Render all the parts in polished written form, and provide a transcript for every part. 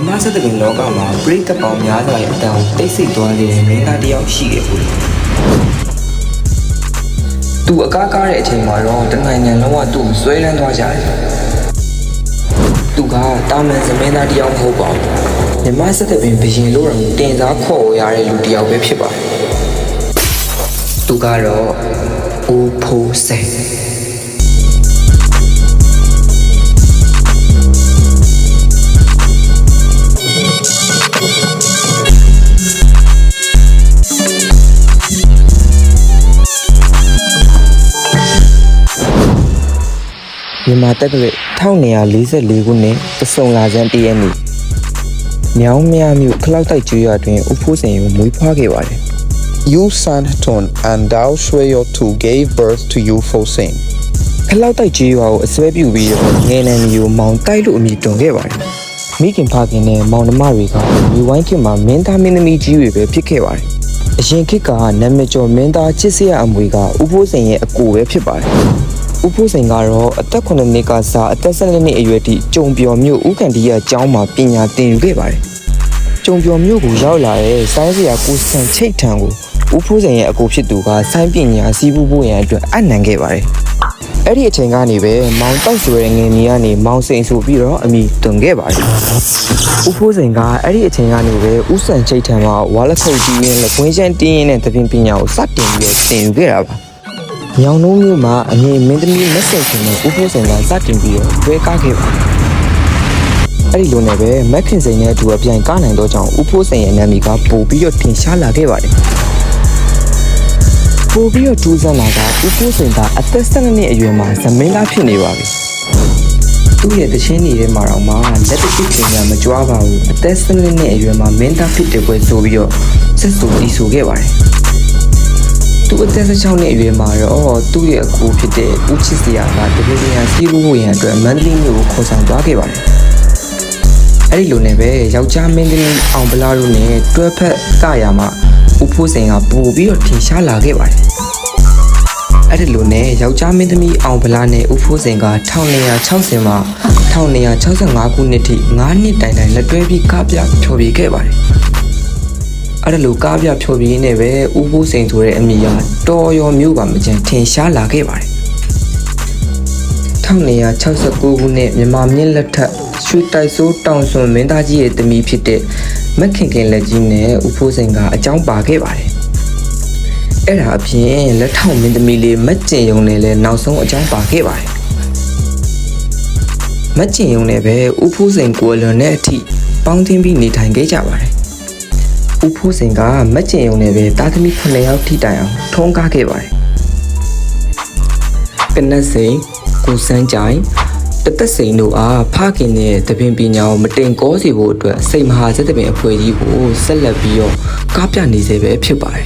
မြန်မာစသဖြင့်လောကမှာပရိသတ်ပေါင်းများစွာရဲ့အတန်ကိုတိတ်ဆိတ်သွားစေတဲ့မင်းသားတစ်ယောက်ရှိခဲ့ဘူး။သူအကားကားတဲ့အချိန်မှာတော့တနိုင်ငံလုံးကသူ့ကိုဆွဲလန်းသွားကြတယ်။သူကတာမန်သမင်းသားတစ်ယောက်မဟုတ်ပါဘူး။မြန်မာစသဖြင့်ဘရင်လို့တင်စားခေါ်ရတဲ့လူတစ်ယောက်ပဲဖြစ်ပါတယ်။သူကတော့ဦးဖိုးစိန်မြန်မာတက္ကသိုလ်1944ခုနှစ်ပစုံလာဇန်တရက်နေ့မြောင်းမြမြို့ခလောက်တိုက်ကျွော်တွင်ဦးဖိုးစိန်ကိုမွေးဖွားခဲ့ပါတယ်။ You Santon and Dao Shueyo Tu gave birth to you Fosin. ခလောက်တိုက်ကျွော်ကိုအစွဲပြုပြီးတော့ငယ်နံမျိုးမောင်တိုက်လို့အမည်တွင်ခဲ့ပါတယ်။မိခင်ဖခင်နဲ့မောင်နှမတွေကမြေဝိုင်းခင်မှာမင်းသားမင်းသမီးကြီးတွေပဲဖြစ်ခဲ့ပါတယ်။အရင်ခေတ်ကနာမည်ကျော်မင်းသားချစ်စရာအမွေကဦးဖိုးစိန်ရဲ့အကိုပဲဖြစ်ပါတယ်။ဦးဖိုးစိန်ကတော့အသက်9နှစ်ကစားအသက်12နှစ်အရွယ်ထိကျုံပျော်မြို့ဦးကန်ဒီယာကျောင်းမှာပညာသင်ယူခဲ့ပါတယ်။ကျုံပျော်မြို့ကိုရောက်လာတဲ့ဆိုင်းစရာကိုစံချိတ်ထံကိုဦးဖိုးစိန်ရဲ့အကိုဖြစ်သူကဆိုင်းပညာစီးပူးဖို့ရန်အတွက်အနံခဲ့ပါတယ်။အဲ့ဒီအချိန်ကနေပဲမောင်တောက်ဆိုတဲ့ငယ်မီကနေမောင်စိန်ဆိုပြီးတော့အမည်တွင်ခဲ့ပါတယ်။ဦးဖိုးစိန်ကအဲ့ဒီအချိန်ကနေပဲဦးစံချိတ်ထံမှာဝါလက်ခုပ်ကြီးရင်းလက်ကွင်းချမ်းတင်းရင်းနဲ့သဖြင့်ပညာကိုစတင်ပြီးသင်ယူခဲ့တာပါ။ညောင်နှုံးမြို့မှာအငယ်မင်းသမီးမက်ဆေ့ချင်တဲ့ဦးဖိုးစိန်ကစတင်ပြီးတော့ဝဲကားခဲ့ပါတယ်။အဲ့ဒီလိုနဲ့ပဲမက်ခင်စိန်နဲ့အတူအပြိုင်ကားနိုင်တော့ကြောင့်ဦးဖိုးစိန်ရဲ့နာမည်ကပို့ပြီးတော့ထင်ရှားလာခဲ့ပါတယ်။ပို့ပြီးတော့ထူးဆန်းလာတာဦးဖိုးစိန်ကအသက်12နှစ်အရွယ်မှာဇမင်းသားဖြစ်နေပါပြီ။သူ့ရဲ့တချင်းနေထဲမှာတော့လက်တပိခင်ကမကြွားပါဘူး။အသက်12နှစ်အရွယ်မှာမင်းသားဖြစ်တယ်ပွဲဆိုပြီးတော့ဆက်ဆိုတီးဆိုခဲ့ပါတယ်။သူအသက်16နှစ်အရွယ်မှာတော့သူ့ရဲ့အကူဖြစ်တဲ့ဦးချစ်စရာကတပည့်ပြန်စီးဖို့ရန်အတွက်မန္တလေးမြို့ကိုခေါ်ဆောင်သွားခဲ့ပါတယ်။အဲ့ဒီလိုနဲ့ပဲယောက်ျားမင်းသမီးအောင်ဗလာတို့နဲ့တွဲဖက်ကရမှာဦးဖိုးစိန်ကပို့ပြီးတော့ထင်ရှားလာခဲ့ပါတယ်။အဲ့ဒီလိုနဲ့ယောက်ျားမင်းသမီးအောင်ဗလာနဲ့ဦးဖိုးစိန်က1960မှာ1965ခုနှစ်ထိ9နှစ်တိုင်တိုင်လက်တွဲပြီးကားပြဖျော်ဖြေခဲ့ပါတယ်။အဲ့ဒါလိုကားပြဖျော်ဖြေနေပဲဦးဖိုးစိန်ဆိုတဲ့အမည်ကတော်ရောမြို့ပါမကျန်ထင်ရှားလာခဲ့ပါတယ်1969ခုနှစ်မြန်မာမြင့်လက်ထက်ရွှေတိုက်စိုးတောင်စွန်မင်းသားကြီးရဲ့သမီးဖြစ်တဲ့မက်ခင်ခင်လက်ကြီးနဲ့ဦးဖိုးစိန်ကအကြောင်းပါခဲ့ပါတယ်အဲ့ဒါအပြင်လက်ထောက်မင်းသမီးလေးမက်ကျင်ယုံနဲ့လည်းနောက်ဆုံးအကြောင်းပါခဲ့ပါတယ်မက်ကျင်ယုံနဲ့ပဲဦးဖိုးစိန်ကိုအလွန်နဲ့အထိပေါင်းသင်းပြီးနေထိုင်ခဲ့ကြပါတယ်ဦးဖိုးစိန်ကမက်ကျင်ယုံနဲ့ပဲတာသမီ9ယောက်ထိတိုင်အောင်ထုံးကားခဲ့ပါတယ်ကနက်စိန်ကိုစန်းကြိုင်တသက်စိန်တို့အားဖခင်နဲ့တပင်ပညာကိုမတင်ကောစေဖို့အတွက်စိတ်မဟာစက်တပင်အဖွဲ့ကြီးကိုဆက်လက်ပြီးတော့ကားပြနေစေပဲဖြစ်ပါတယ်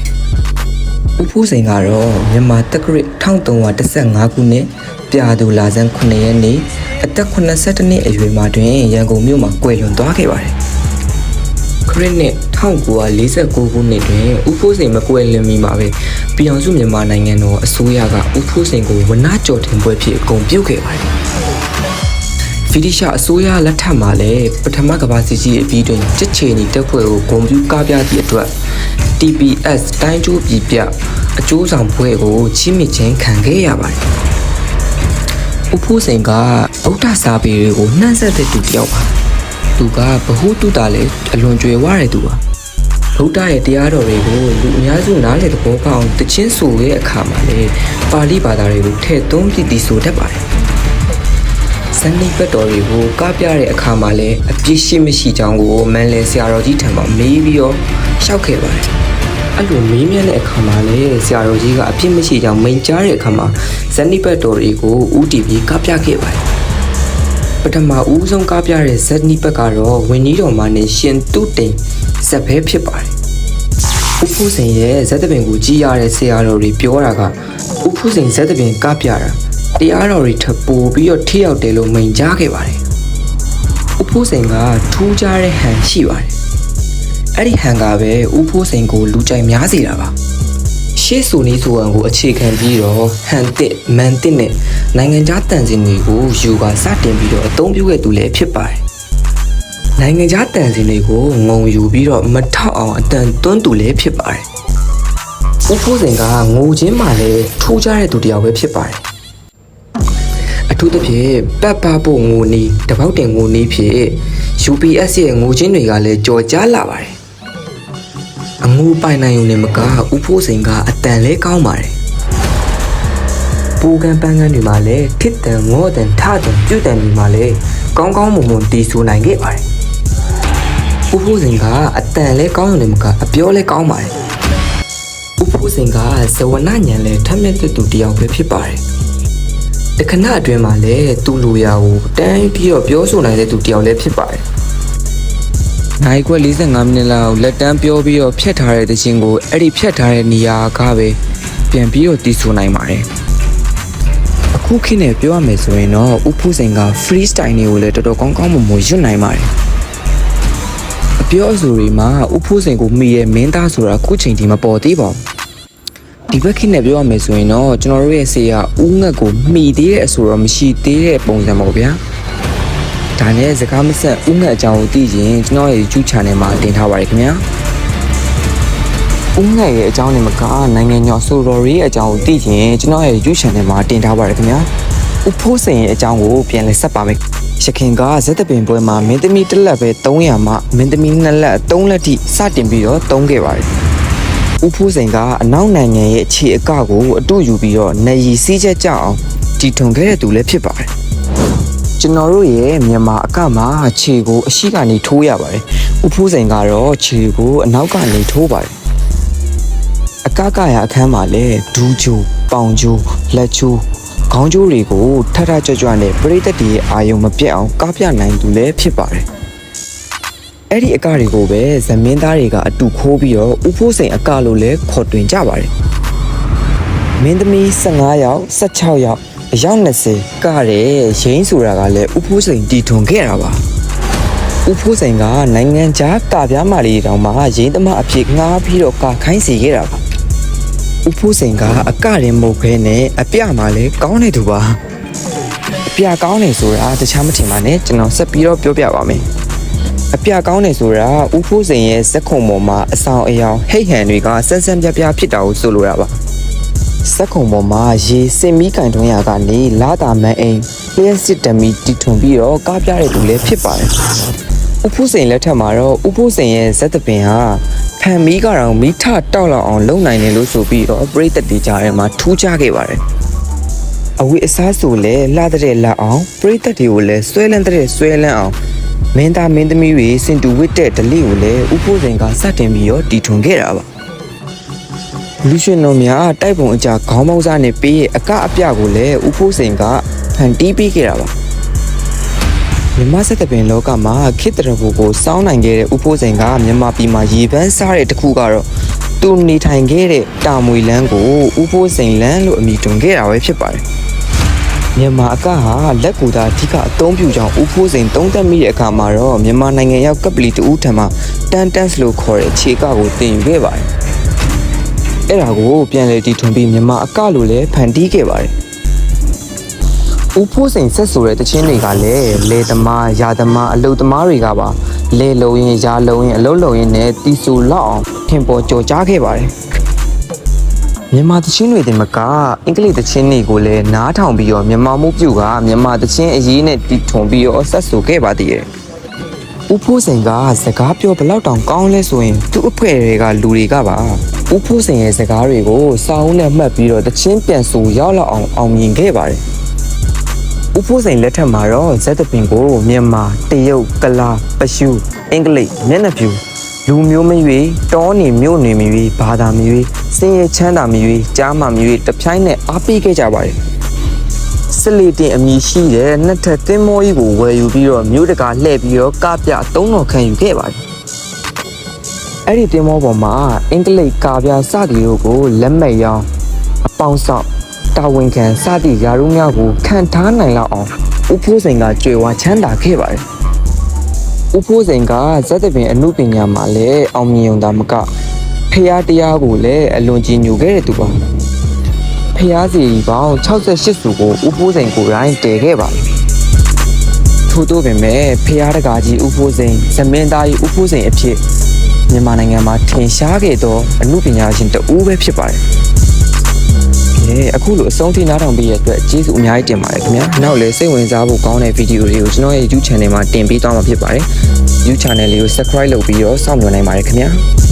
ဦးဖိုးစိန်ကတော့မြန်မာတက္ကရာ1315ခုနှစ်ပြာသူလာဇန်9ရက်နေ့အသက်82နှစ်အရွယ်မှာတွင်ရန်ကုန်မြို့မှာကွယ်လွန်သွားခဲ့ပါတယ်ခရစ်နှစ်1949ခုနှစ်တွင်ဦးဖိုးစိန်မကွယ်လွန်မီမှာပဲပြည်အောင်စုမြန်မာနိုင်ငံတော်အစိုးရကဦးဖိုးစိန်ကိုဝဏကြော်တင်ပွဲဖြစ်အကုန်ပြုတ်ခဲ့ပါတယ်ဗြိတိရှအစိုးရလက်ထက်မှာလည်းပထမကမ္ဘာစစ်ကြီးအပြီးတွင်စစ်ချေနီတပ်ဖွဲ့ကိုဂုဏ်ပြုကားပြသည့်အတွက် TPS တိုင်းကျိုးပြည်ပြအကျိုးဆောင်ဘွဲ့ကိုချီးမြှင့်ခြင်းခံခဲ့ရပါတယ်ဦးဖိုးစိန်ကဗုဒ္ဓစာပေတွေကိုနှံ့ဆက်တဲ့သူတစ်ယောက်ပါသူကဗဟုသုတလည်းအလွန်ကျွယ်ဝတဲ့သူပါဗုဒ္ဓရဲ့တရားတော်တွေကိုလူအများစုနားလည်သဘောပေါက်အောင်တခြင်းဆိုတဲ့အခါမှာလည်းပါဠိဘာသာတွေကိုထည့်သွင်းပြီးတီးဆိုတတ်ပါတယ်ဇန်နိပတ်တော်တွေကိုကားပြတဲ့အခါမှာလည်းအပြစ်ရှိမရှိကြောင်းကိုမန်လဲဆရာတော်ကြီးထံမှာမေးပြီးတော့ရှောက်ခဲ့ပါတယ်အဲ့လိုမေးမြန်းတဲ့အခါမှာလည်းဆရာတော်ကြီးကအပြစ်မရှိကြောင်းမိန့်ကြားတဲ့အခါမှာဇန်နိပတ်တော်တွေကိုဦးတည်ပြီးကားပြခဲ့ပါတယ်ပထမဦးဆုံးကားပြတဲ့ဇက်နီပတ်ကတော့ဝင်းကြီးတော်မှာနေရှင်တုတိန်ဇက်ပဲဖြစ်ပါတယ်ဦးဖိုးစိန်ရဲ့ဇက်တပင်ကိုကြည်ရတဲ့ဆရာတော်တွေပြောတာကဦးဖိုးစိန်ဇက်တပင်ကားပြတာတရားတော်တွေထပ်ပို့ပြီးတော့ထိရောက်တယ်လို့မိန့်ကြားခဲ့ပါတယ်ဦးဖိုးစိန်ကထူးခြားတဲ့ဟန်ရှိပါတယ်အဲ့ဒီဟန်ကပဲဦးဖိုးစိန်ကိုလူကြိုက်များစေတာပါရှေ့ဆိုနီးဆိုဟန်ကိုအခြေခံပြီးတော့ဟန်တစ်မန်တစ်နဲ့နိုင်ငံခြားတန်စင်တွေကိုယူကစတင်ပြီးတော့အသုံးပြုခဲ့သူလည်းဖြစ်ပါတယ် နိုင်ငံခြားတန်စင်တွေကိုငုံယူပြီးတော့မထောက်အောင်အတန်တွန်းသူလည်းဖြစ်ပါတယ်။ဦးဖိုးစိန်ကငိုချင်းမှလည်းထိုးကြတဲ့သူတစ်ယောက်ပဲဖြစ်ပါတယ်။အထူးသဖြင့်ပတ်ပါဖို့ငိုနီးတပေါက်တင်ငိုနီးဖြစ် UPS ရဲ့ငိုချင်းတွေကလည်းကြော်ကြားလာပါတယ်။အငိုပိုင်နိုင်ုံနဲ့မကဦးဖိုးစိန်ကအတန်လည်းကောင်းပါတယ်။ပူကန်ပန်းကန်တွေမှာလည်းထစ်တန်ငေါ့တန်ထတန်ပြုတ်တန်တွေမှာလည်းကောင်းကောင်းမွန်မွန်တီးဆိုနိုင်ခဲ့ပါတယ်။ဦးဖိုးစိန်ကအတန်လည်းကောင်းတယ်မကအပြောလည်းကောင်းပါတယ်။ဦးဖိုးစိန်ကဇဝနညံလည်းထက်မြက်တဲ့သူတစ်ယောက်ပဲဖြစ်ပါတယ်။တခဏအတွင်းမှာလည်းသူ့လူရာကိုတန်းပြီးတော့ပြောဆိုနိုင်တဲ့သူတစ်ယောက်လည်းဖြစ်ပါတယ်။နိုင်ခွက်45မိနစ်လောက်လက်တန်းပြောပြီးတော့ဖြတ်ထားတဲ့တခြင်းကိုအဲ့ဒီဖြတ်ထားတဲ့နေရာကပဲပြန်ပြီးတော့တီးဆိုနိုင်ပါတယ်။အခုခေတ်နဲ့ပြောရမယ်ဆိုရင်တော့ဦးဖိုးစိန်က free style တွေကိုလည်းတော်တော်ကောင်းကောင်းမွန်မွန်ရွတ်နိုင်ပါတယ်။အပြောအဆိုတွေမှာဦးဖိုးစိန်ကိုမိရဲ့မင်းသားဆိုတာအခုချိန်ထိမပေါ်သေးပါဘူး။ဒီဘက်ခေတ်နဲ့ပြောရမယ်ဆိုရင်တော့ကျွန်တော်တို့ရဲ့ဆေးကဦးငှက်ကိုမိသေးတဲ့အဆိုတော့မရှိသေးတဲ့ပုံစံပေါ့ဗျာ။ဒါနဲ့စကားမဆက်ဦးငှက်အကြောင်းကိုသိရင်ကျွန်တော်ရဲ့ YouTube channel မှာတင်ထားပါတယ်ခင်ဗျာ။ဦးငှက်ရဲ့အကြောင်းနဲ့မကနိုင်ငံကျော်ဆိုတော်ရေးအကြောင်းကိုသိရင်ကျွန်တော်ရဲ့ YouTube channel မှာတင်ထားပါတယ်ခင်ဗျာ။ဦးဖိုးစိန်ရဲ့အကြောင်းကိုပြန်လည်ဆက်ပါမယ်။ရခင်ကဇက်တပင်ပွဲမှာမင်းသမီးတစ်လက်ပဲ300မှမင်းသမီး2လက်3လက်ထိစတင်ပြီးတော့တုံးခဲ့ပါတယ်။ဦးဖိုးစိန်ကအနောက်နိုင်ငံရဲ့အခြေအကကိုအတူယူပြီးတော့နေရီစီးချက်ကြအောင်တီထွန်ခဲ့တဲ့သူလည်းဖြစ်ပါတယ်။ကျွန်တော်တို့ရဲ့မြန်မာအကမှာခြေကိုအရှိကနေထိုးရပါတယ်။ဦးဖိုးစိန်ကတော့ခြေကိုအနောက်ကနေထိုးပါတယ်။အကကရအခန်းမှာလည်းဒူးချိုးပေါင်ချိုးလက်ချိုးခေါင်းကျိုးတွေကိုထထကြွကြွနဲ့ပရိသတ်တွေအာယုံမပြတ်အောင်ကားပြနိုင်သူလည်းဖြစ်ပါတယ်။အဲ့ဒီအကတွေကိုပဲဇမင်းသားတွေကအတူခိုးပြီးတော့ဦးဖိုးစိန်အကလို့လည်းခေါ်တွင်ကြပါတယ်။မင်းသမီး15ယောက်16ယောက်အယောက်20ကတဲ့ရင်းဆိုတာကလည်းဦးဖိုးစိန်တီထွန်ခဲ့တာပါ။ဦးဖိုးစိန်ကနိုင်ငံခြားကပြားမာလေးတောင်မှရင်းသမားအဖြစ်ငှားပြီးတော့ကခိုင်းစေခဲ့တာပါ။ဦးဖိုးစိန်ကအကရင်မဟုတ်ခဲနဲ့အပြမှာလည်းကောင်းနေသူပါအပြကောင်းနေဆိုတာတခြားမထင်ပါနဲ့ကျွန်တော်ဆက်ပြီးတော့ပြောပြပါမယ်အပြကောင်းနေဆိုတာဦးဖိုးစိန်ရဲ့ဇက်ခုံပေါ်မှာအဆောင်အယောင်ဟိတ်ဟန်တွေကစမ်းစမ်းပြပြဖြစ်တာကိုဆိုလိုတာပါဇက်ခုံပေါ်မှာရေစင်မီးကင်တွန်းရာကနေလာတာမန်းအိမ်လျှက်စစ်တမီတီထွန်ပြီးတော့ကားပြတဲ့သူလည်းဖြစ်ပါတယ်ဦးဖိုးစိန်လက်ထက်မှာတော့ဦးဖိုးစိန်ရဲ့ဇက်တပင်ဟာဖန်မီးကတော့မီးထတောက်လောက်အောင်လုံနိုင်တယ်လို့ဆိုပြီးတော့ပရိသတ်တွေကြားထဲမှာထူးခြားခဲ့ပါတယ်။အဝိအစားဆိုလဲလှတဲ့လက်အောင်ပရိသတ်တွေကိုလည်းဆွဲလန်းတဲ့ဆွဲလန်းအောင်မင်းသားမင်းသမီးတွေစင်တူဝစ်တဲ့ဒလိကိုလည်းဦးဖိုးစိန်ကစတင်ပြီးတော့တီထွန်ခဲ့တာပါ။လူရှင်တော်များတိုက်ပုံအကြခေါင်းပေါင်းစားနဲ့ပေးရဲ့အကအပြကိုလည်းဦးဖိုးစိန်ကဖန်တီးပေးခဲ့တာပါ။မြန်မာစက်တပင်လောကမှာခေတ္တရဘူကိုစောင်းနိုင်ခဲ့တဲ့ဦးဖိုးစိန်ကမြန်မာပြည်မှာရေပန်းစားတဲ့တစ်ခုကတော့သူနေထိုင်ခဲ့တဲ့တာမွေလန်းကိုဦးဖိုးစိန်လန်းလို့အမည်တွင်ခဲ့တာပဲဖြစ်ပါတယ်။မြန်မာအကဟာလက်ကူသာအဓိကအသုံးပြုကြောင်းဦးဖိုးစိန်သုံးသပ်မိတဲ့အခါမှာတော့မြန်မာနိုင်ငံရောက်ကပလီတူးထံမှာတန်တန့်လို့ခေါ်တဲ့ခြေကကိုတင်ယူခဲ့ပါတယ်။အဲ့ဒါကိုပြန်လည်တီထွင်ပြီးမြန်မာအကလို့လည်းဖန်တီးခဲ့ပါတယ်။ဦးဖိုးစိန်ဆက်ဆိုတဲ့တခြင်းတွေကလည်းလေသမားရာသမားအလုသမားတွေကပါလေလုံရင်ရာလုံရင်အလုလုံရင်နဲ့တီဆူလောက်အောင်ထင်ပေါ်ကြော်ကြားခဲ့ပါတယ်မြန်မာတခြင်းတွေတင်မကအင်္ဂလိပ်တခြင်းတွေကိုလည်းနားထောင်ပြီးတော့မြန်မာမှုပြုကမြန်မာတခြင်းအရေးနဲ့တီထွန်ပြီးတော့ဆက်ဆိုခဲ့ပါသေးတယ်ဦးဖိုးစိန်ကစကားပြောဘလောက်တောင်ကောင်းလဲဆိုရင်သူ့အဖွဲ့တွေကလူတွေကပါဦးဖိုးစိန်ရဲ့စကားတွေကိုစာအုပ်နဲ့မှတ်ပြီးတော့တခြင်းပြန်ဆိုရောက်လောက်အောင်မြင်ခဲ့ပါတယ်ဦးဖိုးစိန်လက်ထက်မှာတော့ဇက်တပင်ကိုမြန်မာတရုတ်ကလာပရှုအင်္ဂလိပ်မျက်နှာဖြူလူမျိုးမရွေတောနေမြို့နေမရွေဘာသာမရွေစင်ရချမ်းသာမရွေကြားမမရွေတပြိုင်နဲ့အားပေးခဲ့ကြပါတယ်စလီတင်အမည်ရှိတဲ့နှစ်ထပ်သင်းမောကြီးကိုဝယ်ယူပြီးတော့မြို့တကာလှည့်ပြီးတော့ကပြ3တော်ခံယူခဲ့ပါတယ်အဲ့ဒီသင်းမောပေါ်မှာအင်္ဂလိပ်ကာပြစသည်တို့ကိုလက်မဲ့ရောင်းအပေါင်းဆောက်တာဝန်ခံစသည့်ယာရုများကိုခံထားနိုင်လောက်အောင်ဦးဖိုးစိန်ကကြွယ်ဝချမ်းသာခဲ့ပါတယ်ဦးဖိုးစိန်ကဇက်တပင်အမှုပညာမှာလည်းအောင်မြင်ုံသာမကဖျားတရားကိုလည်းအလွန်ကြီးညိုခဲ့တဲ့သူပါဖျားစီပေါင်း68စုကိုဦးဖိုးစိန်ကိုယ်တိုင်တည်ခဲ့ပါတယ်ထ ထို့သောပင်မဲ့ဖျားတကာကြီးဥဖိုးစိန်ဇမင်းသားကြီးဥဖိုးစိန်အဖြစ်မြန်မာနိုင်ငံမှာထင်ရှားခဲ့သောအမှုပညာရှင်တဦးပဲဖြစ်ပါတယ်အခုလိုအဆုံးထိနားထောင်ပေးရတဲ့အတွက်ကျေးဇူးအများကြီးတင်ပါတယ်ခင်ဗျာနောက်လည်းစိတ်ဝင်စားဖို့ကောင်းတဲ့ဗီဒီယိုတွေကိုကျွန်တော်ရဲ့ YouTube channel မှာတင်ပေးသွားမှာဖြစ်ပါတယ် YouTube channel လေးကို subscribe လုပ်ပြီးတော့စောင့်မျှော်နိုင်ပါတယ်ခင်ဗျာ